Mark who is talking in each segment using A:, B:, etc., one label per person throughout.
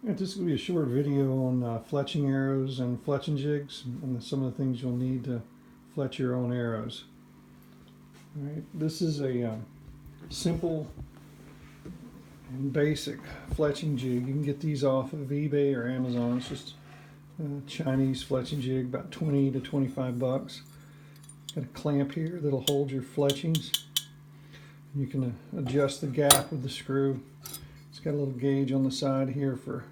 A: This is going to be a short video on fletching arrows and fletching jigs and some of the things you'll need to fletch your own arrows. All right, this is a simple and basic fletching jig. You can get these off of eBay or Amazon. It's just a Chinese fletching jig, about 20 to 25 bucks. Got a clamp here that'll hold your fletchings. You can adjust the gap with the screw. It's got a little gauge on the side here for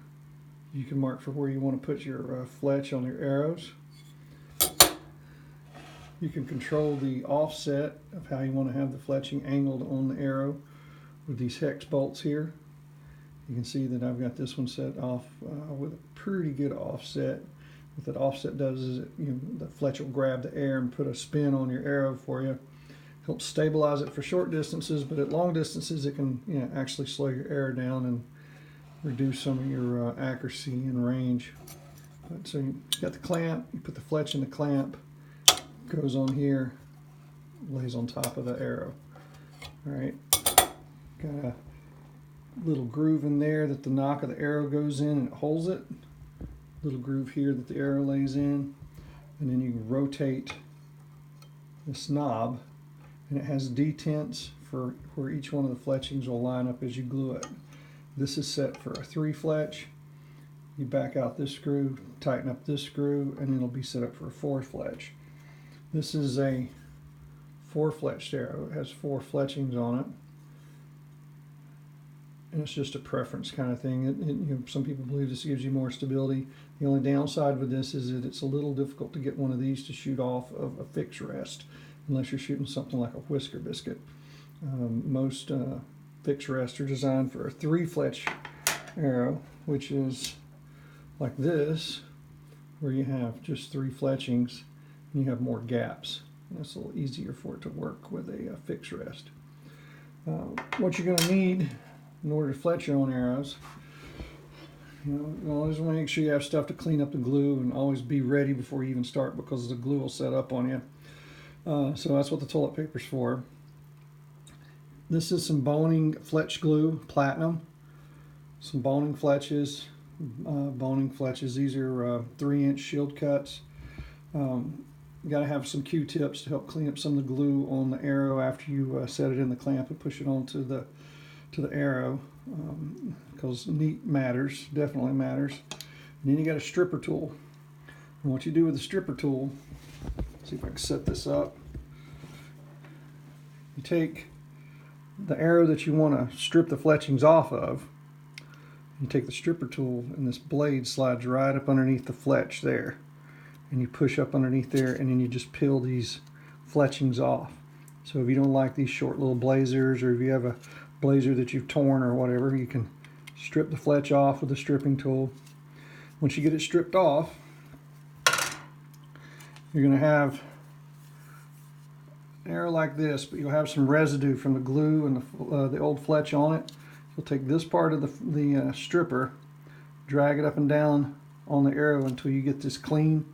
A: you can mark for where you want to put your fletch on your arrows. You can control the offset of how you want to have the fletching angled on the arrow with these hex bolts here. You can see that I've got this one set off with a pretty good offset. What that offset does is the fletch will grab the air and put a spin on your arrow for you. Helps stabilize it for short distances, but at long distances it can actually slow your arrow down and reduce some of your accuracy and range. But, so you got the clamp, you put the fletch in the clamp, goes on here, lays on top of the arrow. All right, got a little groove in there that the nock of the arrow goes in and it holds it. Little groove here that the arrow lays in, and then you can rotate this knob, and it has detents for where each one of the fletchings will line up as you glue it. This is set for a 3 fletch. You back out this screw, tighten up this screw, and it'll be set up for a 4 fletch. This is a 4 fletched arrow. It has 4 fletchings on it. And it's just a preference kind of thing. Some people believe this gives you more stability. The only downside with this is that it's a little difficult to get one of these to shoot off of a fixed rest, unless you're shooting something like a whisker biscuit. Most fixed rests are designed for a 3 fletch arrow, which is like this, where you have just 3 fletchings and you have more gaps. And it's a little easier for it to work with a fixed rest. What you're going to need in order to fletch your own arrows, you always want to make sure you have stuff to clean up the glue, and always be ready before you even start, because the glue will set up on you. So that's what the toilet paper's for. This is some boning fletch glue, platinum. Some boning fletches. These are 3-inch shield cuts. You got to have some Q-tips to help clean up some of the glue on the arrow after you set it in the clamp and push it onto the arrow, because neat matters, definitely matters. And then you got a stripper tool. And what you do with the stripper tool, see if I can set this up. You take the arrow that you want to strip the fletchings off of. You take the stripper tool, and this blade slides right up underneath the fletch there. And you push up underneath there, and then you just peel these fletchings off. So if you don't like these short little blazers, or if you have a blazer that you've torn or whatever, you can strip the fletch off with a stripping tool. Once you get it stripped off, you're going to have an arrow like this, but you'll have some residue from the glue and the old fletch on it. You'll take this part of the stripper, drag it up and down on the arrow until you get this clean.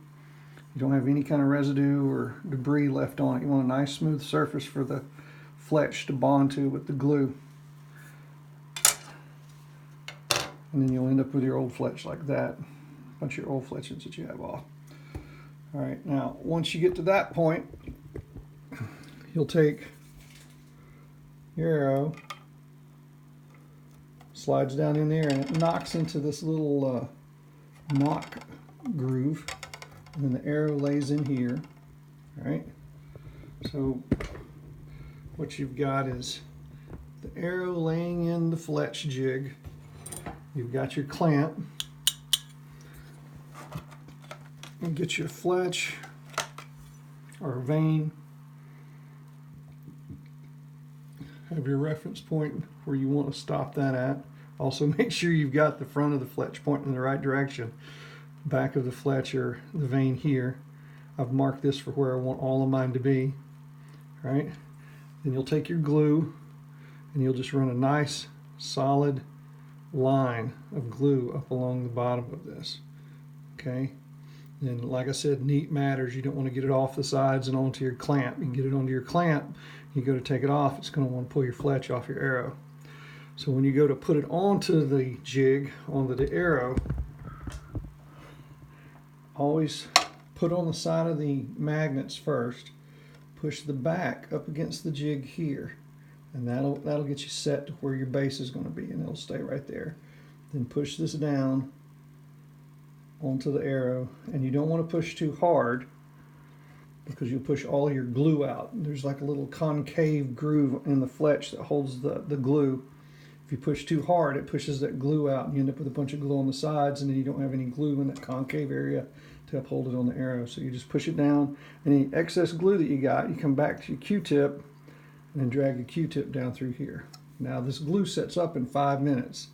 A: You don't have any kind of residue or debris left on it. You want a nice smooth surface for the fletch to bond to with the glue. And then you'll end up with your old fletch like that. A bunch of your old fletchings that you have off. All right, now once you get to that point, you'll take your arrow, slides down in there, and it knocks into this little knock groove, and then the arrow lays in here. All right, so what you've got is the arrow laying in the fletch jig. You've got your clamp. And get your fletch or a vane. Have your reference point where you want to stop that at. Also make sure you've got the front of the fletch pointing in the right direction. Back of the fletch or the vane here. I've marked this for where I want all of mine to be. All right. Then you'll take your glue and you'll just run a nice solid line of glue up along the bottom of this. Okay. And like I said, neat matters. You don't want to get it off the sides and onto your clamp. You can get it onto your clamp, you go to take it off, it's going to want to pull your fletch off your arrow. So when you go to put it onto the jig, onto the arrow, always put on the side of the magnets first, push the back up against the jig here, and that'll get you set to where your base is going to be, and it'll stay right there. Then push this down onto the arrow, and you don't want to push too hard because you'll push all your glue out. There's like a little concave groove in the fletch that holds the glue. If you push too hard, it pushes that glue out, and you end up with a bunch of glue on the sides, and then you don't have any glue in that concave area to uphold it on the arrow. So you just push it down. Any excess glue that you got, you come back to your Q-tip and then drag your Q-tip down through here. Now this glue sets up in 5 minutes,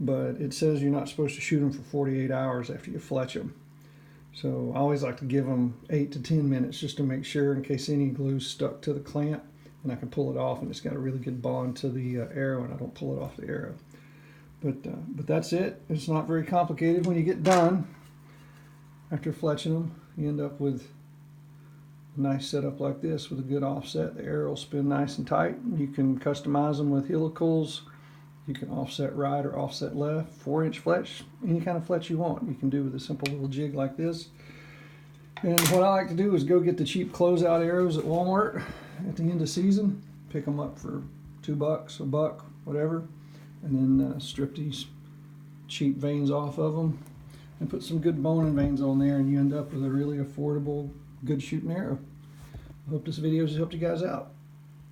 A: but it says you're not supposed to shoot them for 48 hours after you fletch them. So I always like to give them 8 to 10 minutes just to make sure, in case any glue's stuck to the clamp, and I can pull it off, and it's got a really good bond to the arrow, and I don't pull it off the arrow. But that's it. It's not very complicated. When you get done, after fletching them, you end up with a nice setup like this with a good offset. The arrow will spin nice and tight. You can customize them with helicals. You can offset right or offset left, 4-inch fletch, any kind of fletch you want. You can do with a simple little jig like this. And what I like to do is go get the cheap closeout arrows at Walmart at the end of season, pick them up for $2, $1, whatever, and then strip these cheap veins off of them and put some good boning veins on there, and you end up with a really affordable, good shooting arrow. I hope this video has helped you guys out.